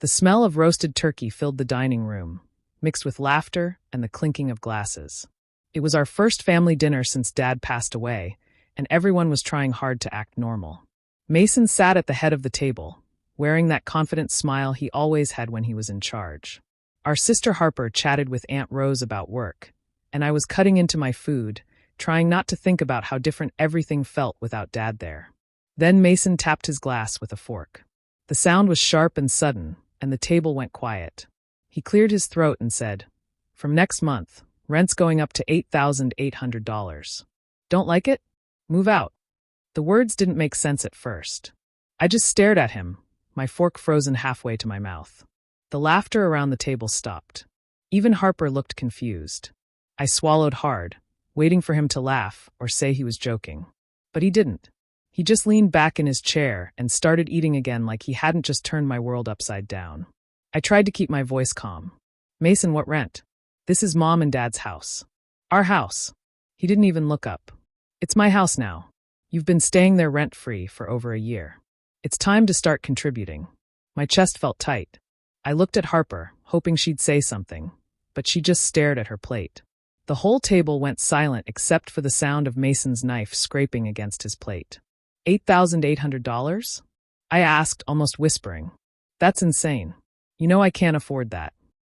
The smell of roasted turkey filled the dining room, mixed with laughter and the clinking of glasses. It was our first family dinner since Dad passed away, and everyone was trying hard to act normal. Mason sat at the head of the table, wearing that confident smile he always had when he was in charge. Our sister Harper chatted with Aunt Rose about work, and I was cutting into my food, trying not to think about how different everything felt without Dad there. Then Mason tapped his glass with a fork. The sound was sharp and sudden, and the table went quiet. He cleared his throat and said, "From next month, rent's going up to $8,800. Don't like it? Move out." The words didn't make sense at first. I just stared at him, my fork frozen halfway to my mouth. The laughter around the table stopped. Even Harper looked confused. I swallowed hard, waiting for him to laugh or say he was joking. But he didn't. He just leaned back in his chair and started eating again like he hadn't just turned my world upside down. I tried to keep my voice calm. "Mason, what rent? This is Mom and Dad's house. Our house." He didn't even look up. "It's my house now. You've been staying there rent-free for over a year. It's time to start contributing." My chest felt tight. I looked at Harper, hoping she'd say something, but she just stared at her plate. The whole table went silent except for the sound of Mason's knife scraping against his plate. $8,800? I asked, almost whispering. "That's insane. You know I can't afford that."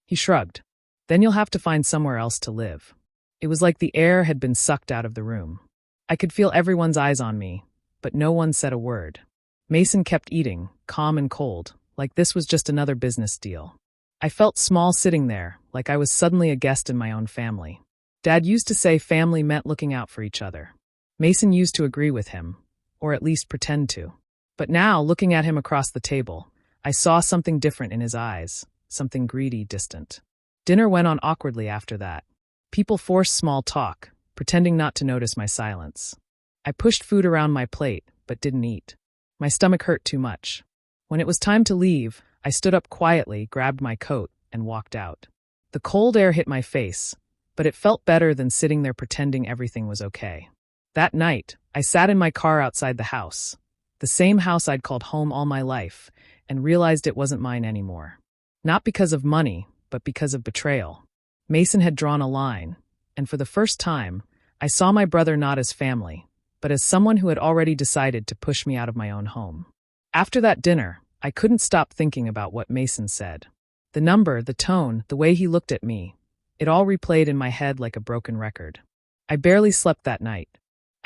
He shrugged. "Then you'll have to find somewhere else to live." It was like the air had been sucked out of the room. I could feel everyone's eyes on me, but no one said a word. Mason kept eating, calm and cold, like this was just another business deal. I felt small sitting there, like I was suddenly a guest in my own family. Dad used to say family meant looking out for each other. Mason used to agree with him, or at least pretend to. But now, looking at him across the table, I saw something different in his eyes, something greedy, distant. Dinner went on awkwardly after that. People forced small talk, pretending not to notice my silence. I pushed food around my plate, but didn't eat. My stomach hurt too much. When it was time to leave, I stood up quietly, grabbed my coat, and walked out. The cold air hit my face, but it felt better than sitting there pretending everything was okay. That night, I sat in my car outside the house, the same house I'd called home all my life, and realized it wasn't mine anymore. Not because of money, but because of betrayal. Mason had drawn a line, and for the first time, I saw my brother not as family, but as someone who had already decided to push me out of my own home. After that dinner, I couldn't stop thinking about what Mason said. The number, the tone, the way he looked at me, it all replayed in my head like a broken record. I barely slept that night.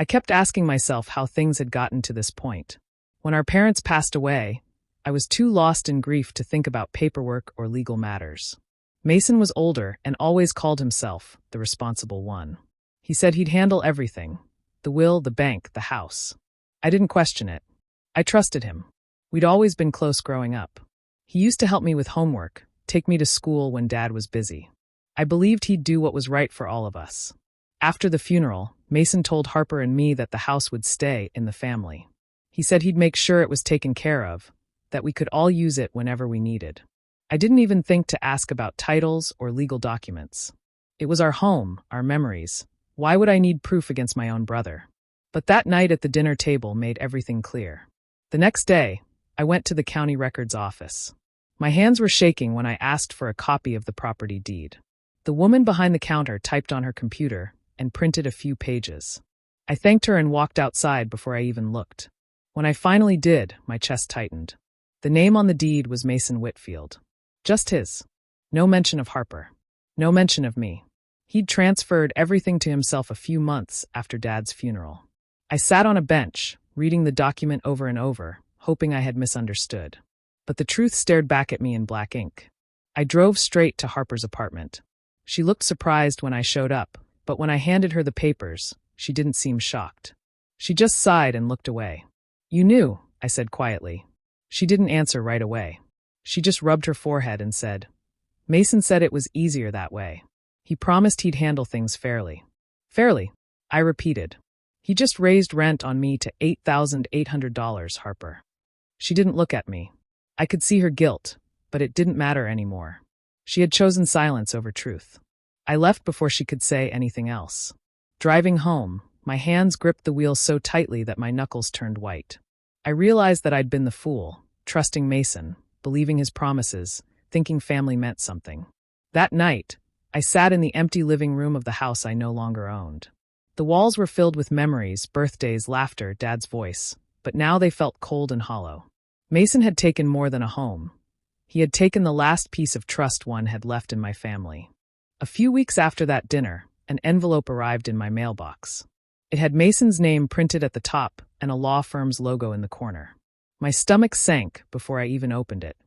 I kept asking myself how things had gotten to this point. When our parents passed away, I was too lost in grief to think about paperwork or legal matters. Mason was older and always called himself the responsible one. He said he'd handle everything: the will, the bank, the house. I didn't question it. I trusted him. We'd always been close growing up. He used to help me with homework, take me to school when Dad was busy. I believed he'd do what was right for all of us. After the funeral, Mason told Harper and me that the house would stay in the family. He said he'd make sure it was taken care of, that we could all use it whenever we needed. I didn't even think to ask about titles or legal documents. It was our home, our memories. Why would I need proof against my own brother? But that night at the dinner table made everything clear. The next day, I went to the county records office. My hands were shaking when I asked for a copy of the property deed. The woman behind the counter typed on her computer and printed a few pages. I thanked her and walked outside before I even looked. When I finally did, my chest tightened. The name on the deed was Mason Whitfield. Just his. No mention of Harper. No mention of me. He'd transferred everything to himself a few months after Dad's funeral. I sat on a bench, reading the document over and over, hoping I had misunderstood. But the truth stared back at me in black ink. I drove straight to Harper's apartment. She looked surprised when I showed up, but when I handed her the papers, she didn't seem shocked. She just sighed and looked away. "You knew," I said quietly. She didn't answer right away. She just rubbed her forehead and said, "Mason said it was easier that way. He promised he'd handle things fairly." "Fairly?" I repeated. "He just raised rent on me to $8,800, Harper." She didn't look at me. I could see her guilt, but it didn't matter anymore. She had chosen silence over truth. I left before she could say anything else. Driving home, my hands gripped the wheel so tightly that my knuckles turned white. I realized that I'd been the fool, trusting Mason, believing his promises, thinking family meant something. That night, I sat in the empty living room of the house I no longer owned. The walls were filled with memories, birthdays, laughter, Dad's voice, but now they felt cold and hollow. Mason had taken more than a home. He had taken the last piece of trust one had left in my family. A few weeks after that dinner, an envelope arrived in my mailbox. It had Mason's name printed at the top and a law firm's logo in the corner. My stomach sank before I even opened it.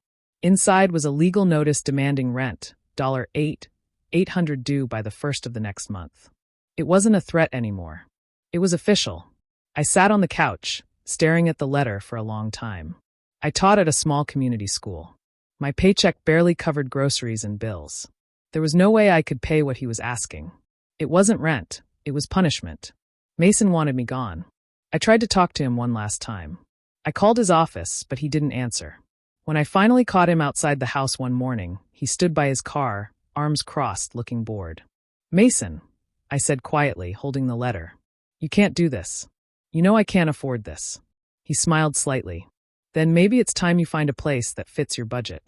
Inside was a legal notice demanding rent, $800 due by the first of the next month. It wasn't a threat anymore. It was official. I sat on the couch, staring at the letter for a long time. I taught at a small community school. My paycheck barely covered groceries and bills. There was no way I could pay what he was asking. It wasn't rent, it was punishment. Mason wanted me gone. I tried to talk to him one last time. I called his office, but he didn't answer. When I finally caught him outside the house one morning, he stood by his car, arms crossed, looking bored. "Mason," I said quietly, holding the letter. "You can't do this. You know I can't afford this." He smiled slightly. "Then maybe it's time you find a place that fits your budget."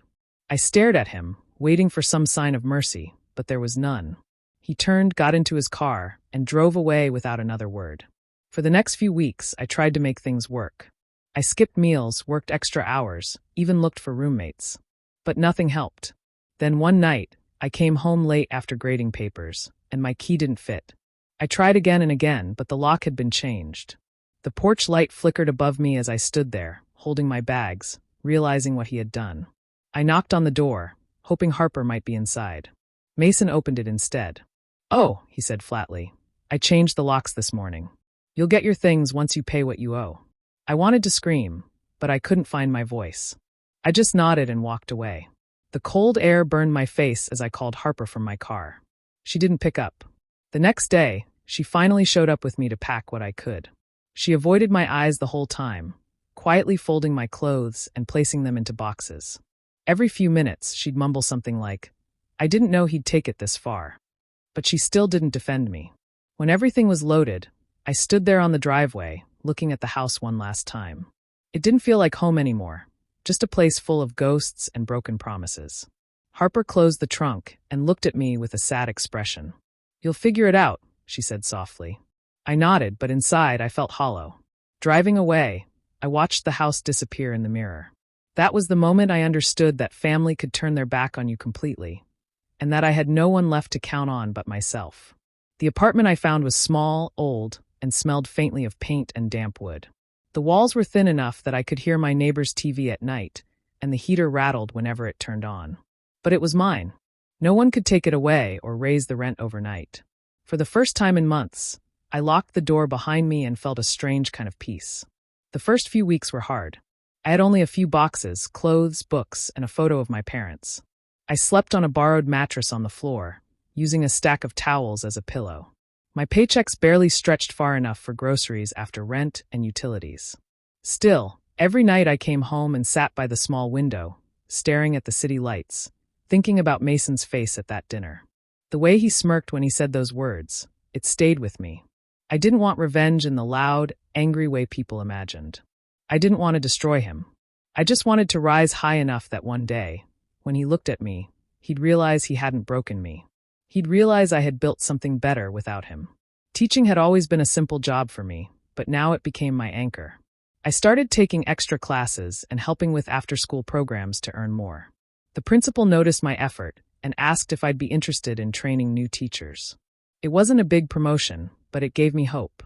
I stared at him, waiting for some sign of mercy, but there was none. He turned, got into his car, and drove away without another word. For the next few weeks, I tried to make things work. I skipped meals, worked extra hours, even looked for roommates. But nothing helped. Then one night, I came home late after grading papers, and my key didn't fit. I tried again and again, but the lock had been changed. The porch light flickered above me as I stood there, holding my bags, realizing what he had done. I knocked on the door, hoping Harper might be inside. Mason opened it instead. "Oh," he said flatly, "I changed the locks this morning. You'll get your things once you pay what you owe." I wanted to scream, but I couldn't find my voice. I just nodded and walked away. The cold air burned my face as I called Harper from my car. She didn't pick up. The next day, she finally showed up with me to pack what I could. She avoided my eyes the whole time, quietly folding my clothes and placing them into boxes. Every few minutes, she'd mumble something like, "I didn't know he'd take it this far." But she still didn't defend me. When everything was loaded, I stood there on the driveway, looking at the house one last time. It didn't feel like home anymore, just a place full of ghosts and broken promises. Harper closed the trunk and looked at me with a sad expression. "You'll figure it out," she said softly. I nodded, but inside I felt hollow. Driving away, I watched the house disappear in the mirror. That was the moment I understood that family could turn their back on you completely, and that I had no one left to count on but myself. The apartment I found was small, old, and smelled faintly of paint and damp wood. The walls were thin enough that I could hear my neighbor's TV at night, and the heater rattled whenever it turned on. But it was mine. No one could take it away or raise the rent overnight. For the first time in months, I locked the door behind me and felt a strange kind of peace. The first few weeks were hard. I had only a few boxes, clothes, books, and a photo of my parents. I slept on a borrowed mattress on the floor, using a stack of towels as a pillow. My paychecks barely stretched far enough for groceries after rent and utilities. Still, every night I came home and sat by the small window, staring at the city lights, thinking about Mason's face at that dinner. The way he smirked when he said those words, it stayed with me. I didn't want revenge in the loud, angry way people imagined. I didn't want to destroy him. I just wanted to rise high enough that one day, when he looked at me, he'd realize he hadn't broken me. He'd realize I had built something better without him. Teaching had always been a simple job for me, but now it became my anchor. I started taking extra classes and helping with after-school programs to earn more. The principal noticed my effort and asked if I'd be interested in training new teachers. It wasn't a big promotion, but it gave me hope.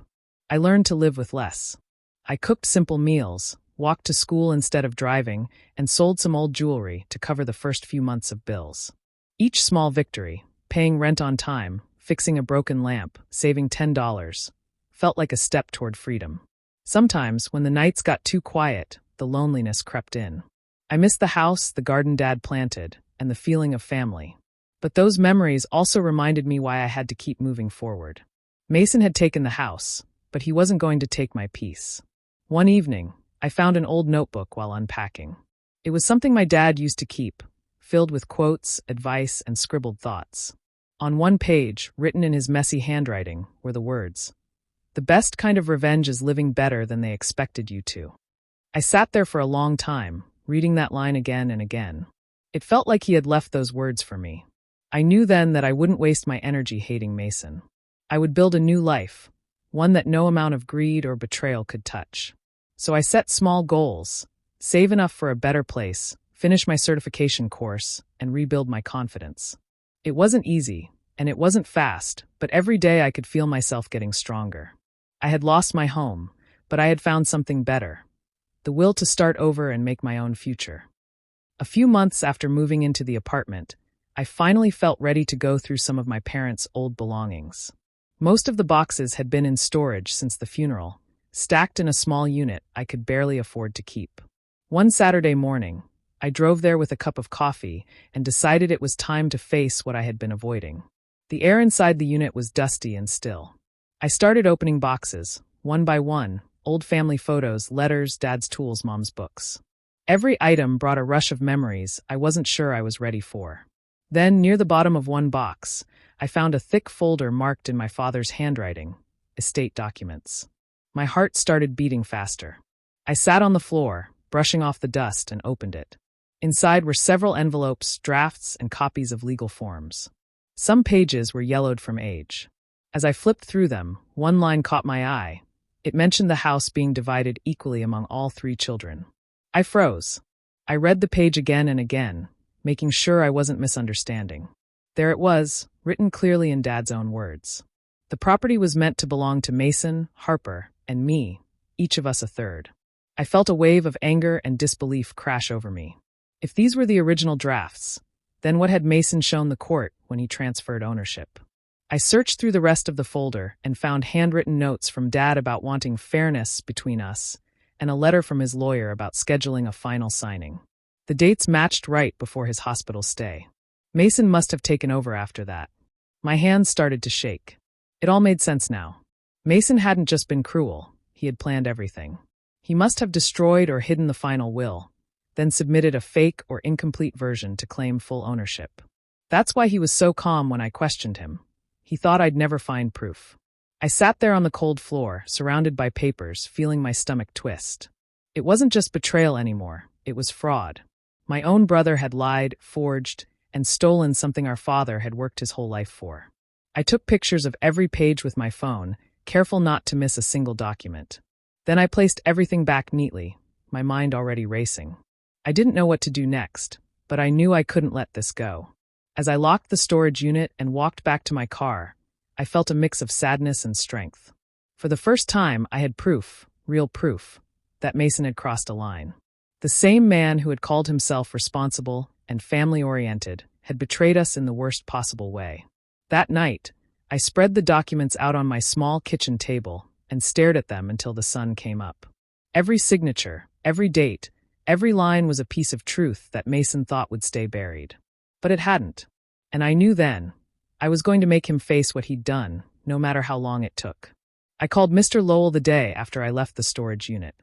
I learned to live with less. I cooked simple meals, walked to school instead of driving, and sold some old jewelry to cover the first few months of bills. Each small victory, paying rent on time, fixing a broken lamp, saving $10, felt like a step toward freedom. Sometimes, when the nights got too quiet, the loneliness crept in. I missed the house, the garden Dad planted, and the feeling of family. But those memories also reminded me why I had to keep moving forward. Mason had taken the house, but he wasn't going to take my peace. One evening, I found an old notebook while unpacking. It was something my dad used to keep, filled with quotes, advice, and scribbled thoughts. On one page, written in his messy handwriting, were the words, "The best kind of revenge is living better than they expected you to." I sat there for a long time, reading that line again and again. It felt like he had left those words for me. I knew then that I wouldn't waste my energy hating Mason. I would build a new life, one that no amount of greed or betrayal could touch. So I set small goals, save enough for a better place, finish my certification course, and rebuild my confidence. It wasn't easy, and it wasn't fast, but every day I could feel myself getting stronger. I had lost my home, but I had found something better: the will to start over and make my own future. A few months after moving into the apartment, I finally felt ready to go through some of my parents' old belongings. Most of the boxes had been in storage since the funeral, stacked in a small unit I could barely afford to keep. One Saturday morning, I drove there with a cup of coffee and decided it was time to face what I had been avoiding. The air inside the unit was dusty and still. I started opening boxes, one by one: old family photos, letters, dad's tools, mom's books. Every item brought a rush of memories I wasn't sure I was ready for. Then, near the bottom of one box, I found a thick folder marked in my father's handwriting: estate documents. My heart started beating faster. I sat on the floor, brushing off the dust, and opened it. Inside were several envelopes, drafts, and copies of legal forms. Some pages were yellowed from age. As I flipped through them, one line caught my eye. It mentioned the house being divided equally among all 3 children. I froze. I read the page again and again, making sure I wasn't misunderstanding. There it was, written clearly in Dad's own words. The property was meant to belong to Mason, Harper, and me, each of us a third. I felt a wave of anger and disbelief crash over me. If these were the original drafts, then what had Mason shown the court when he transferred ownership? I searched through the rest of the folder and found handwritten notes from Dad about wanting fairness between us, and a letter from his lawyer about scheduling a final signing. The dates matched right before his hospital stay. Mason must have taken over after that. My hands started to shake. It all made sense now. Mason hadn't just been cruel, he had planned everything. He must have destroyed or hidden the final will, then submitted a fake or incomplete version to claim full ownership. That's why he was so calm when I questioned him. He thought I'd never find proof. I sat there on the cold floor, surrounded by papers, feeling my stomach twist. It wasn't just betrayal anymore, it was fraud. My own brother had lied, forged, and stolen something our father had worked his whole life for. I took pictures of every page with my phone, careful not to miss a single document. Then I placed everything back neatly, my mind already racing. I didn't know what to do next, but I knew I couldn't let this go. As I locked the storage unit and walked back to my car, I felt a mix of sadness and strength. For the first time, I had proof, real proof, that Mason had crossed a line. The same man who had called himself responsible and family-oriented had betrayed us in the worst possible way. That night, I spread the documents out on my small kitchen table and stared at them until the sun came up. Every signature, every date, every line was a piece of truth that Mason thought would stay buried. But it hadn't. And I knew then, I was going to make him face what he'd done, no matter how long it took. I called Mr. Lowell the day after I left the storage unit.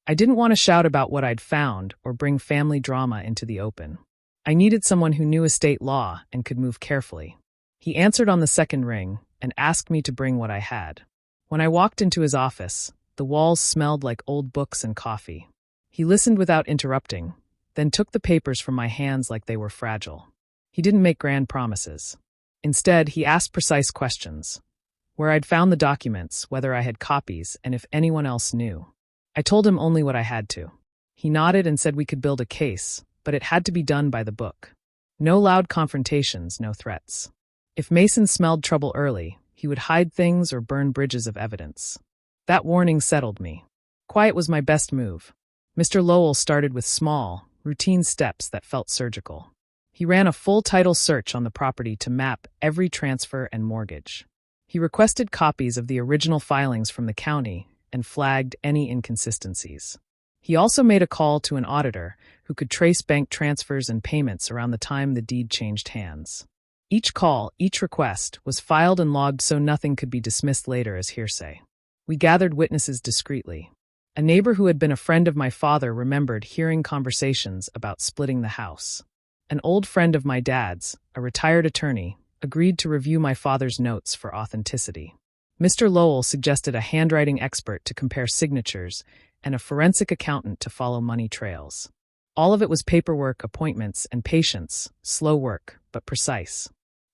I didn't want to shout about what I'd found or bring family drama into the open. I needed someone who knew estate law and could move carefully. He answered on the second ring and asked me to bring what I had. When I walked into his office, the walls smelled like old books and coffee. He listened without interrupting, then took the papers from my hands like they were fragile. He didn't make grand promises. Instead, he asked precise questions: where I'd found the documents, whether I had copies, and if anyone else knew. I told him only what I had to. He nodded and said we could build a case, but it had to be done by the book. No loud confrontations, no threats. If Mason smelled trouble early, he would hide things or burn bridges of evidence. That warning settled me. Quiet was my best move. Mr. Lowell started with small, routine steps that felt surgical. He ran a full title search on the property to map every transfer and mortgage. He requested copies of the original filings from the county and flagged any inconsistencies. He also made a call to an auditor who could trace bank transfers and payments around the time the deed changed hands. Each call, each request, was filed and logged so nothing could be dismissed later as hearsay. We gathered witnesses discreetly. A neighbor who had been a friend of my father remembered hearing conversations about splitting the house. An old friend of my dad's, a retired attorney, agreed to review my father's notes for authenticity. Mr. Lowell suggested a handwriting expert to compare signatures and a forensic accountant to follow money trails. All of it was paperwork, appointments, and patience, slow work, but precise.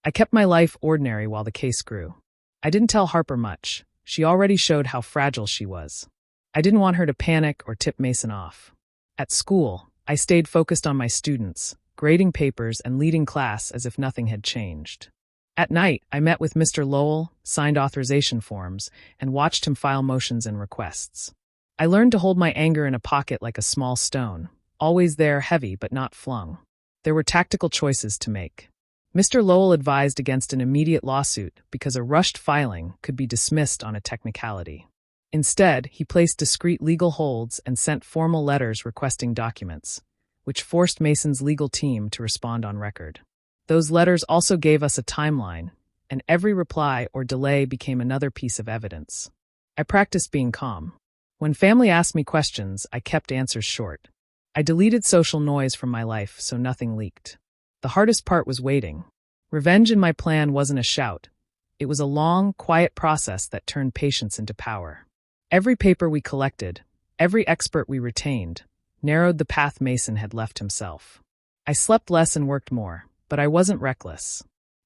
I kept my life ordinary while the case grew. I didn't tell Harper much. She already showed how fragile she was. I didn't want her to panic or tip Mason off. At school, I stayed focused on my students, grading papers and leading class as if nothing had changed. At night, I met with Mr. Lowell, signed authorization forms, and watched him file motions and requests. I learned to hold my anger in a pocket like a small stone, always there, heavy but not flung. There were tactical choices to make. Mr. Lowell advised against an immediate lawsuit because a rushed filing could be dismissed on a technicality. Instead, he placed discreet legal holds and sent formal letters requesting documents, which forced Mason's legal team to respond on record. Those letters also gave us a timeline, and every reply or delay became another piece of evidence. I practiced being calm. When family asked me questions, I kept answers short. I deleted social noise from my life so nothing leaked. The hardest part was waiting. Revenge in my plan wasn't a shout. It was a long, quiet process that turned patience into power. Every paper we collected, every expert we retained, narrowed the path Mason had left himself. I slept less and worked more, but I wasn't reckless.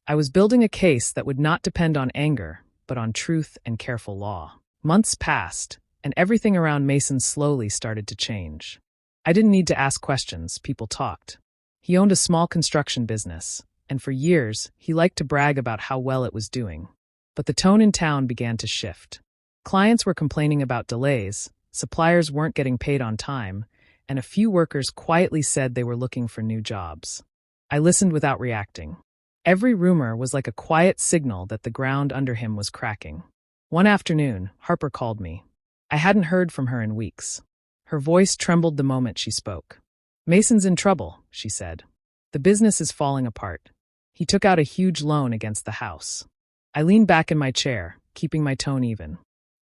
I was building a case that would not depend on anger, but on truth and careful law. Months passed, and everything around Mason slowly started to change. I didn't need to ask questions, people talked. He owned a small construction business, and for years, he liked to brag about how well it was doing. But the tone in town began to shift. Clients were complaining about delays, suppliers weren't getting paid on time, and a few workers quietly said they were looking for new jobs. I listened without reacting. Every rumor was like a quiet signal that the ground under him was cracking. One afternoon, Harper called me. I hadn't heard from her in weeks. Her voice trembled the moment she spoke. "Mason's in trouble," she said. "The business is falling apart. He took out a huge loan against the house." I leaned back in my chair, keeping my tone even.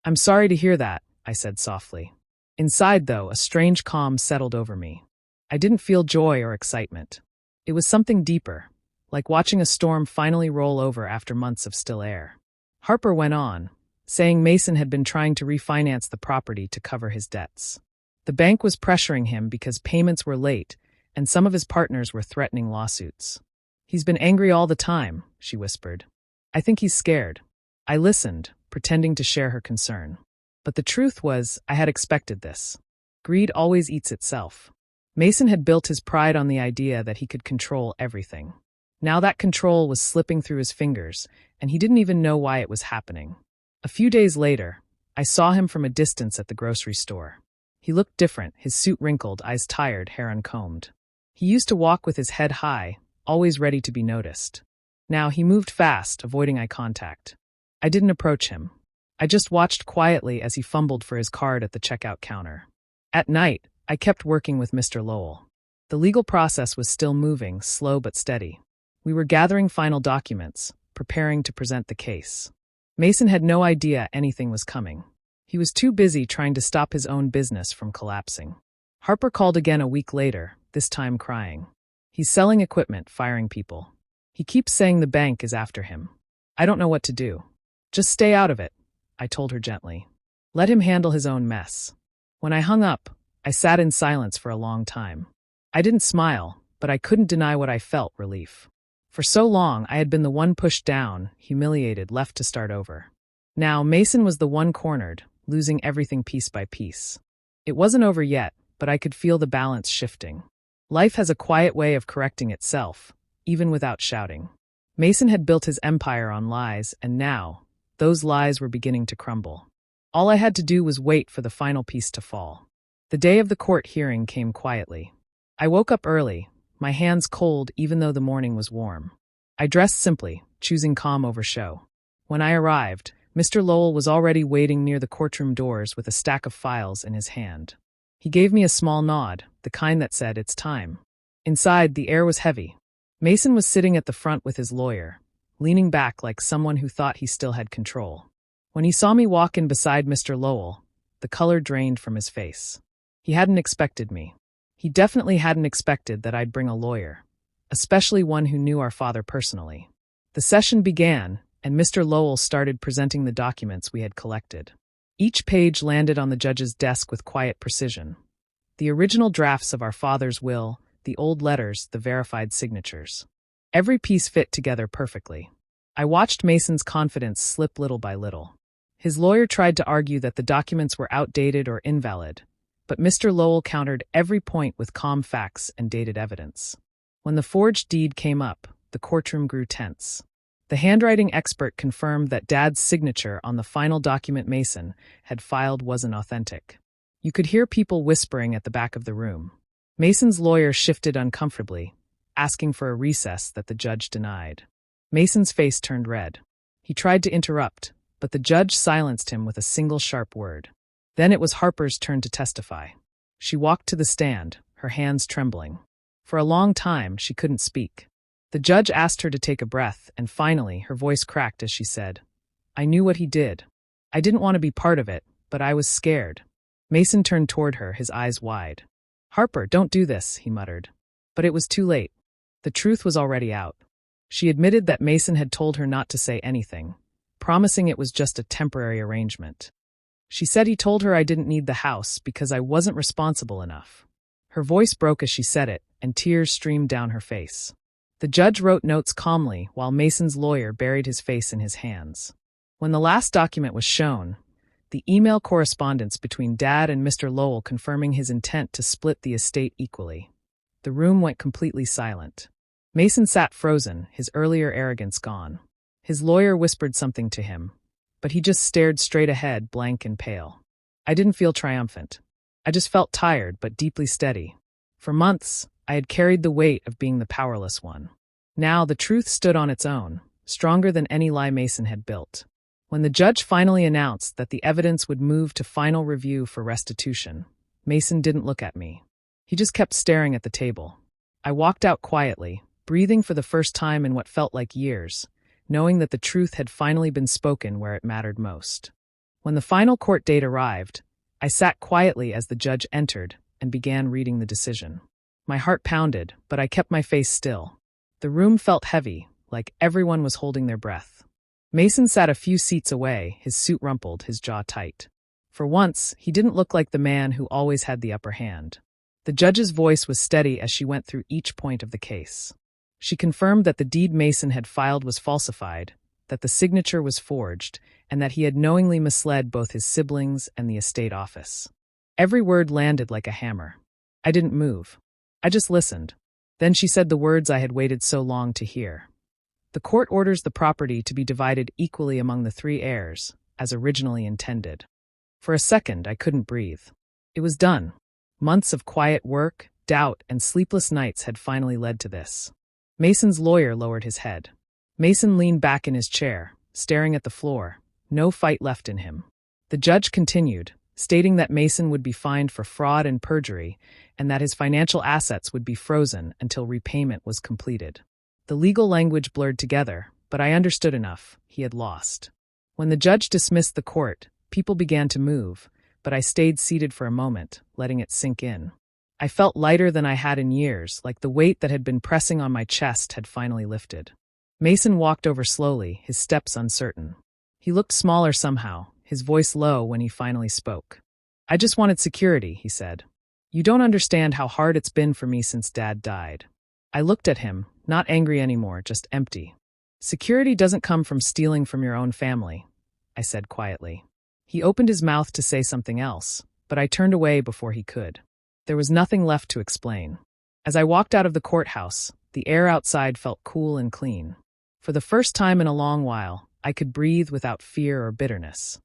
"I'm sorry to hear that," I said softly. Inside, though, a strange calm settled over me. I didn't feel joy or excitement. It was something deeper, like watching a storm finally roll over after months of still air. Harper went on, saying Mason had been trying to refinance the property to cover his debts. The bank was pressuring him because payments were late, and some of his partners were threatening lawsuits. "He's been angry all the time," she whispered. "I think he's scared." I listened, pretending to share her concern. But the truth was, I had expected this. Greed always eats itself. Mason had built his pride on the idea that he could control everything. Now that control was slipping through his fingers, and he didn't even know why it was happening. A few days later, I saw him from a distance at the grocery store. He looked different, his suit wrinkled, eyes tired, hair uncombed. He used to walk with his head high, always ready to be noticed. Now he moved fast, avoiding eye contact. I didn't approach him. I just watched quietly as he fumbled for his card at the checkout counter. At night, I kept working with Mr. Lowell. The legal process was still moving, slow but steady. We were gathering final documents, preparing to present the case. Mason had no idea anything was coming. He was too busy trying to stop his own business from collapsing. Harper called again a week later, this time crying. "He's selling equipment, firing people. He keeps saying the bank is after him. I don't know what to do." "Just stay out of it," I told her gently. "Let him handle his own mess." When I hung up, I sat in silence for a long time. I didn't smile, but I couldn't deny what I felt: relief. For so long, I had been the one pushed down, humiliated, left to start over. Now, Mason was the one cornered, losing everything piece by piece. It wasn't over yet, but I could feel the balance shifting. Life has a quiet way of correcting itself, even without shouting. Mason had built his empire on lies, and now, those lies were beginning to crumble. All I had to do was wait for the final piece to fall. The day of the court hearing came quietly. I woke up early, my hands cold even though the morning was warm. I dressed simply, choosing calm over show. When I arrived, Mr. Lowell was already waiting near the courtroom doors with a stack of files in his hand. He gave me a small nod, the kind that said, "It's time." Inside, the air was heavy. Mason was sitting at the front with his lawyer, leaning back like someone who thought he still had control. When he saw me walk in beside Mr. Lowell, the color drained from his face. He hadn't expected me. He definitely hadn't expected that I'd bring a lawyer, especially one who knew our father personally. The session began, and Mr. Lowell started presenting the documents we had collected. Each page landed on the judge's desk with quiet precision. The original drafts of our father's will, the old letters, the verified signatures. Every piece fit together perfectly. I watched Mason's confidence slip little by little. His lawyer tried to argue that the documents were outdated or invalid, but Mr. Lowell countered every point with calm facts and dated evidence. When the forged deed came up, the courtroom grew tense. The handwriting expert confirmed that Dad's signature on the final document Mason had filed wasn't authentic. You could hear people whispering at the back of the room. Mason's lawyer shifted uncomfortably, asking for a recess that the judge denied. Mason's face turned red. He tried to interrupt, but the judge silenced him with a single sharp word. Then it was Harper's turn to testify. She walked to the stand, her hands trembling. For a long time, she couldn't speak. The judge asked her to take a breath, and finally, her voice cracked as she said, "I knew what he did. I didn't want to be part of it, but I was scared." Mason turned toward her, his eyes wide. "Harper, don't do this," he muttered. But it was too late. The truth was already out. She admitted that Mason had told her not to say anything, promising it was just a temporary arrangement. She said he told her I didn't need the house because I wasn't responsible enough. Her voice broke as she said it, and tears streamed down her face. The judge wrote notes calmly while Mason's lawyer buried his face in his hands. When the last document was shown, the email correspondence between Dad and Mr. Lowell confirming his intent to split the estate equally. The room went completely silent. Mason sat frozen, his earlier arrogance gone. His lawyer whispered something to him, but he just stared straight ahead, blank and pale. I didn't feel triumphant. I just felt tired but deeply steady. For months, I had carried the weight of being the powerless one. Now the truth stood on its own, stronger than any lie Mason had built. When the judge finally announced that the evidence would move to final review for restitution, Mason didn't look at me. He just kept staring at the table. I walked out quietly, breathing for the first time in what felt like years, knowing that the truth had finally been spoken where it mattered most. When the final court date arrived, I sat quietly as the judge entered and began reading the decision. My heart pounded, but I kept my face still. The room felt heavy, like everyone was holding their breath. Mason sat a few seats away, his suit rumpled, his jaw tight. For once, he didn't look like the man who always had the upper hand. The judge's voice was steady as she went through each point of the case. She confirmed that the deed Mason had filed was falsified, that the signature was forged, and that he had knowingly misled both his siblings and the estate office. Every word landed like a hammer. I didn't move. I just listened. Then she said the words I had waited so long to hear. The court orders the property to be divided equally among the 3 heirs, as originally intended. For a second, I couldn't breathe. It was done. Months of quiet work, doubt, and sleepless nights had finally led to this. Mason's lawyer lowered his head. Mason leaned back in his chair, staring at the floor, no fight left in him. The judge continued, stating that Mason would be fined for fraud and perjury, and that his financial assets would be frozen until repayment was completed. The legal language blurred together, but I understood enough. He had lost. When the judge dismissed the court, people began to move, but I stayed seated for a moment, letting it sink in. I felt lighter than I had in years, like the weight that had been pressing on my chest had finally lifted. Mason walked over slowly, his steps uncertain. He looked smaller somehow, his voice low when he finally spoke. "I just wanted security," he said. "You don't understand how hard it's been for me since Dad died." I looked at him, not angry anymore, just empty. "Security doesn't come from stealing from your own family," I said quietly. He opened his mouth to say something else, but I turned away before he could. There was nothing left to explain. As I walked out of the courthouse, the air outside felt cool and clean. For the first time in a long while, I could breathe without fear or bitterness.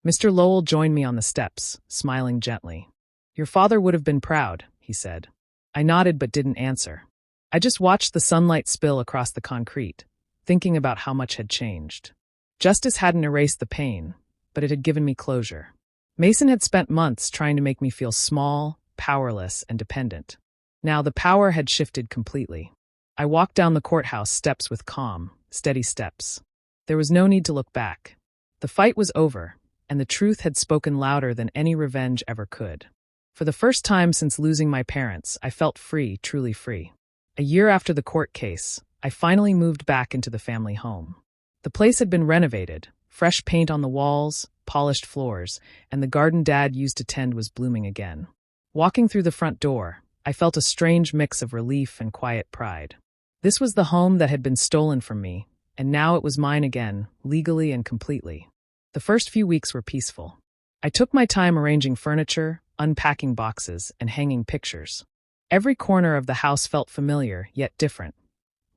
Mr. Lowell joined me on the steps, smiling gently. "Your father would have been proud," he said. I nodded but didn't answer. I just watched the sunlight spill across the concrete, thinking about how much had changed. Justice hadn't erased the pain, but it had given me closure. Mason had spent months trying to make me feel small, powerless, and dependent. Now the power had shifted completely. I walked down the courthouse steps with calm, steady steps. There was no need to look back. The fight was over, and the truth had spoken louder than any revenge ever could. For the first time since losing my parents, I felt free, truly free. A year after the court case, I finally moved back into the family home. The place had been renovated, fresh paint on the walls, polished floors, and the garden Dad used to tend was blooming again. Walking through the front door, I felt a strange mix of relief and quiet pride. This was the home that had been stolen from me, and now it was mine again, legally and completely. The first few weeks were peaceful. I took my time arranging furniture, unpacking boxes, and hanging pictures. Every corner of the house felt familiar, yet different,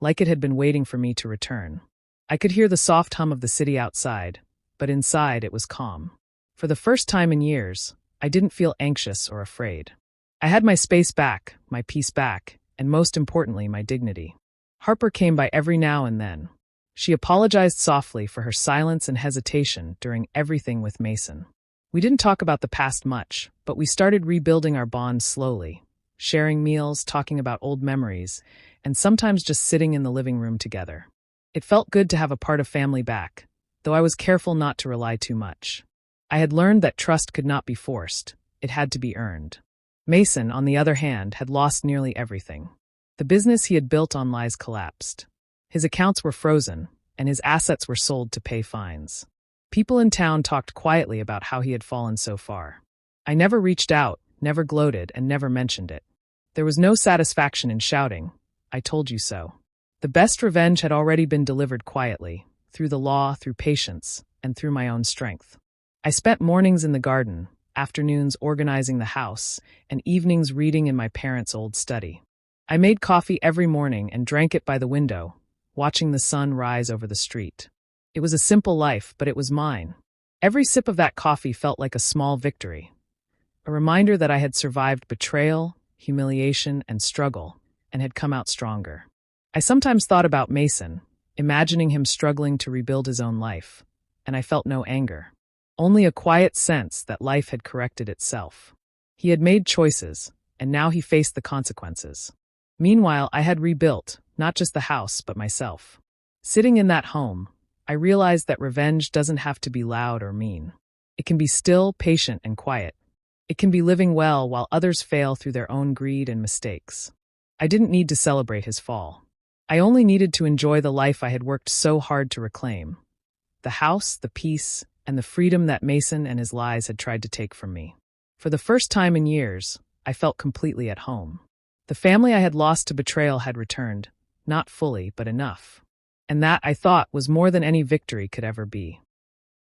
like it had been waiting for me to return. I could hear the soft hum of the city outside, but inside it was calm. For the first time in years, I didn't feel anxious or afraid. I had my space back, my peace back, and most importantly, my dignity. Harper came by every now and then. She apologized softly for her silence and hesitation during everything with Mason. We didn't talk about the past much, but we started rebuilding our bond slowly, sharing meals, talking about old memories, and sometimes just sitting in the living room together. It felt good to have a part of family back, though I was careful not to rely too much. I had learned that trust could not be forced, it had to be earned. Mason, on the other hand, had lost nearly everything. The business he had built on lies collapsed. His accounts were frozen, and his assets were sold to pay fines. People in town talked quietly about how he had fallen so far. I never reached out, never gloated, and never mentioned it. There was no satisfaction in shouting, "I told you so." The best revenge had already been delivered quietly, through the law, through patience, and through my own strength. I spent mornings in the garden, afternoons organizing the house, and evenings reading in my parents' old study. I made coffee every morning and drank it by the window, watching the sun rise over the street. It was a simple life, but it was mine. Every sip of that coffee felt like a small victory, a reminder that I had survived betrayal, humiliation, and struggle, and had come out stronger. I sometimes thought about Mason, imagining him struggling to rebuild his own life, and I felt no anger. Only a quiet sense that life had corrected itself. He had made choices, and now he faced the consequences. Meanwhile, I had rebuilt, not just the house, but myself. Sitting in that home, I realized that revenge doesn't have to be loud or mean. It can be still, patient, and quiet. It can be living well while others fail through their own greed and mistakes. I didn't need to celebrate his fall. I only needed to enjoy the life I had worked so hard to reclaim. The house, the peace, and the freedom that Mason and his lies had tried to take from me. For the first time in years, I felt completely at home. The family I had lost to betrayal had returned, not fully, but enough. And that, I thought, was more than any victory could ever be.